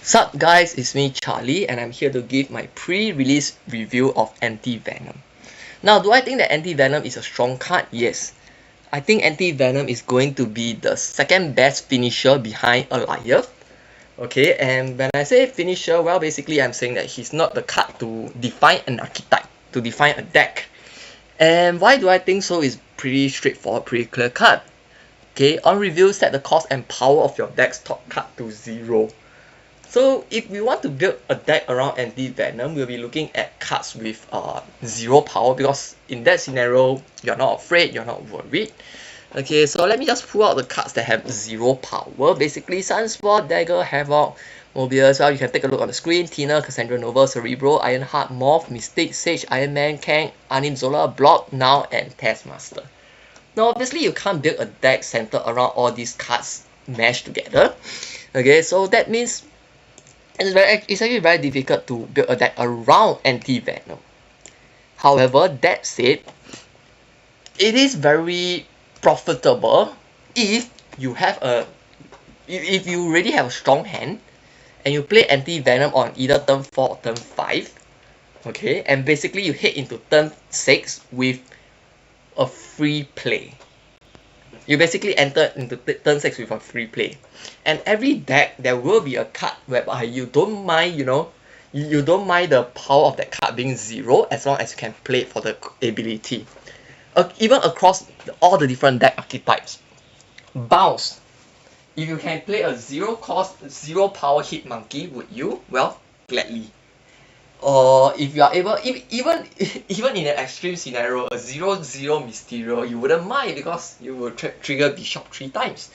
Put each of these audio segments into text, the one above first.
Sup guys, it's me Charlie and I'm here to give my pre-release review of Anti-Venom. Now, do I think that Anti-Venom is a strong card? Yes. I think Anti-Venom is going to be the second best finisher behind Aliyah. Okay, and when I say finisher, well basically I'm saying that he's not the card to define an archetype, to define a deck. And why do I think so is pretty straightforward, pretty clear cut. Okay, on review, set the cost and power of your deck's top card to 0. So if we want to build a deck around Anti-Venom, we'll be looking at cards with 0 power, because in that scenario, you're not afraid, you're not worried. Okay, so let me just pull out the cards that have 0 power. Basically, Sunspot, Dagger, Havoc, Mobius. Well, you can take a look on the screen. Tina, Cassandra Nova, Cerebro, Ironheart, Morph, Mystic, Sage, Iron Man, Kang, Anim Zola, Block, Now, and Taskmaster. Now, obviously, you can't build a deck centered around all these cards meshed together. Okay, so that means it's actually very difficult to build a deck around Anti-Venom. However, that said, it is very profitable if you already have a strong hand and you play Anti-Venom on either turn 4 or turn 5. Okay, and basically you head into turn 6 with a free play. You basically enter into turn 6 with a free play. And every deck, there will be a card whereby you don't mind, you don't mind the power of that card being 0 as long as you can play it for the ability. Even across all the different deck archetypes. Bounce. If you can play a 0 cost, 0 power hit monkey, would you? Well, gladly. Or if you are able, even in an extreme scenario, a 0/0 Mysterio, you wouldn't mind because you will trigger Bishop 3 times.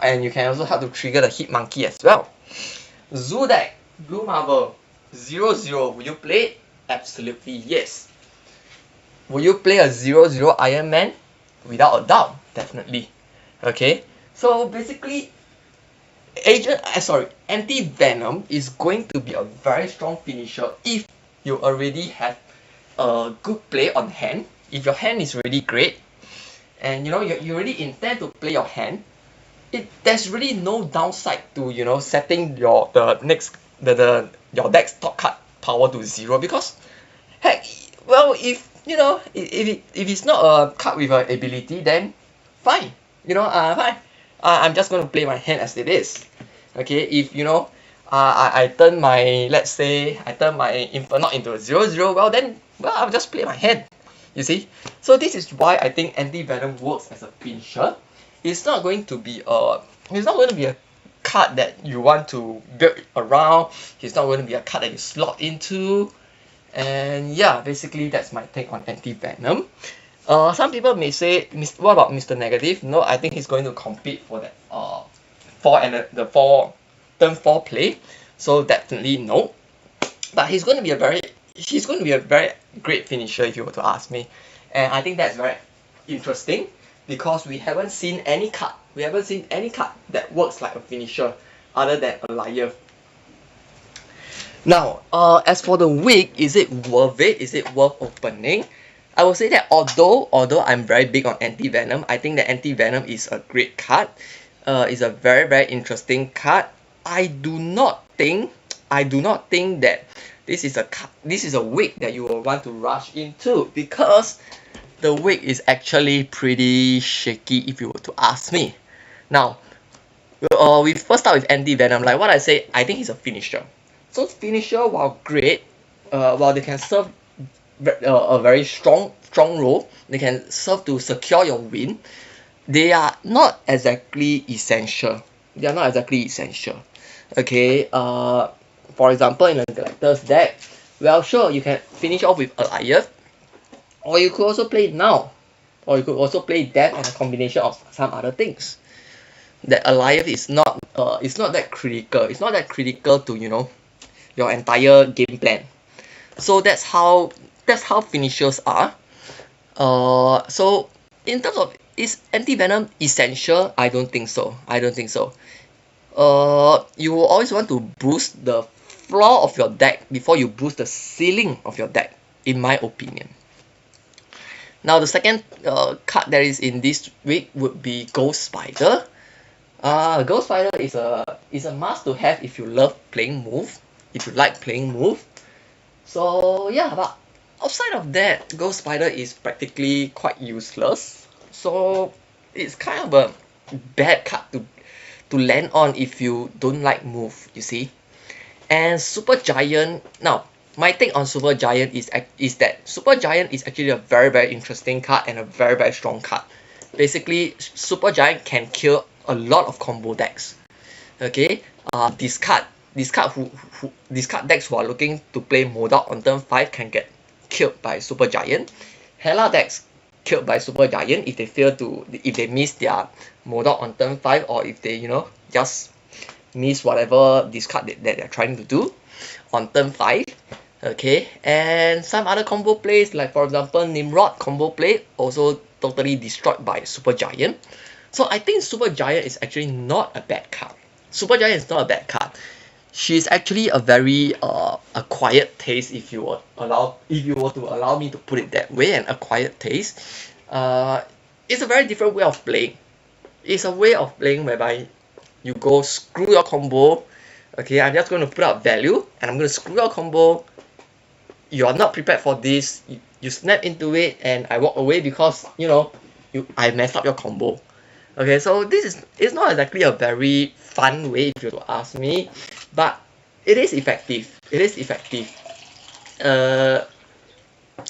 And you can also help to trigger the hit monkey as well. Zoo deck, Blue Marvel, 0/0, will you play it? Absolutely yes. Will you play a 0/0 Iron Man? Without a doubt, definitely. Okay, so basically, Anti-Venom is going to be a very strong finisher if you already have a good play on hand. If your hand is really great, and you already intend to play your hand, there's really no downside to setting your deck's top card power to 0, because heck, well, if it's not a card with an ability, then fine, fine. I'm just going to play my hand as it is. Okay, if I turn my, let's say I turn my Infernoid into a 0/0, well I'll just play my hand. You see, so this is why I think Anti-Venom works as a finisher. It's not going to be a card that you want to build around. It's not going to be a card that you slot into. And yeah, basically that's my take on Anti-Venom. Some people may say, what about Mr. Negative? No, I think he's going to compete for that turn 4 play. So definitely no. But he's going to be a very great finisher if you were to ask me. And I think that's very interesting because we haven't seen any card that works like a finisher other than Aliyah. Now, as for the week, is it worth it? Is it worth opening? I will say that although I'm very big on Anti-Venom, I think that Anti-Venom is a great card. It's a very, very interesting card. I do not think that this is a week that you will want to rush into, because the week is actually pretty shaky if you were to ask me. Now, we first start with Anti-Venom. Like what I say, I think he's a finisher. So finisher, while great, while they can serve a very strong role, they can serve to secure your win, they are not exactly essential. Okay, for example, in a collector's deck, well, sure, you can finish off with Aliyah, or you could also play Now, or you could also play Death and a combination of some other things. That Aliyah is not that critical. It's not that critical to your entire game plan. So that's how finishers are. So in terms of, is Anti-Venom essential? I don't think so. You will always want to boost the floor of your deck before you boost the ceiling of your deck, in my opinion. Now the second card that is in this week would be Ghost Spider. Ghost Spider is a must to have if you love playing move, if you like playing move. So yeah, but outside of that, Ghost Spider is practically quite useless. So it's kind of a bad card to land on if you don't like move, you see. And Super Giant, now my take on Super Giant is that Super Giant is actually a very very interesting card and a very very strong card. Basically, Super Giant can kill a lot of combo decks. Okay, discard decks who are looking to play Modok on turn 5 can get killed by Super Giant. Hela decks killed by Super Giant if they miss their Modok on turn 5, or if they just miss whatever discard that they're trying to do on turn 5. Okay, and some other combo plays, like for example Nimrod combo play, also totally destroyed by Super Giant. So I think Super Giant is actually not a bad card. Super Giant is not a bad card. She's actually a very acquired taste, if you were to allow me to put it that way, an acquired taste. It's a very different way of playing. It's a way of playing whereby you go screw your combo. Okay, I'm just going to put out value and I'm going to screw your combo. You are not prepared for this. You snap into it and I walk away because I messed up your combo. Okay, so it's not exactly a very fun way if you were to ask me, but it is effective. It is effective. Uh,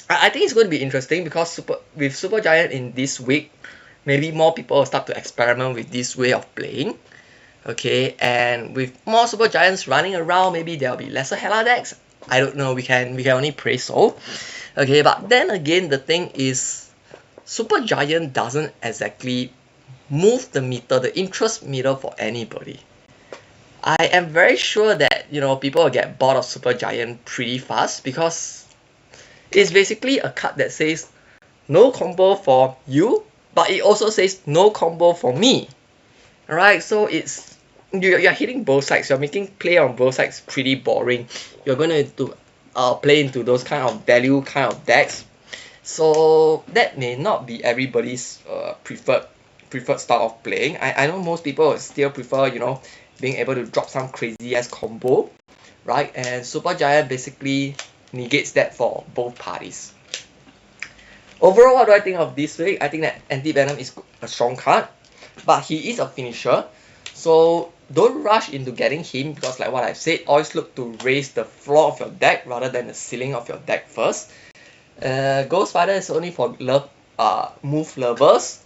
I think it's going to be interesting because with Super Giant in this week, maybe more people will start to experiment with this way of playing. Okay, and with more Super Giants running around, maybe there'll be lesser Hela decks. I don't know. We can only pray so. Okay, but then again, the thing is, Super Giant doesn't exactly move the meter, the interest meter for anybody. I am very sure that people will get bored of Super Giant pretty fast because it's basically a card that says no combo for you, but it also says no combo for me. Alright, so you're hitting both sides. You're making play on both sides pretty boring. You're gonna play into those kind of value kind of decks. So that may not be everybody's preferred style of playing. I know most people will still prefer being able to drop some crazy ass combo, right? And Super Giant basically negates that for both parties. Overall, what do I think of this week? I think that Anti-Venom is a strong card, but he is a finisher. So don't rush into getting him because, like what I've said, always look to raise the floor of your deck rather than the ceiling of your deck first. Ghost Spider is only for move lovers.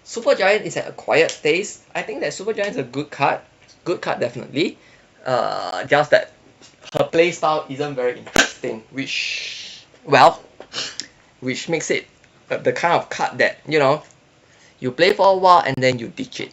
Super Giant is an acquired taste. I think that Super Giant is a good card. Good card definitely. Just that her playstyle isn't very interesting, which makes it the kind of card that you play for a while and then you ditch it.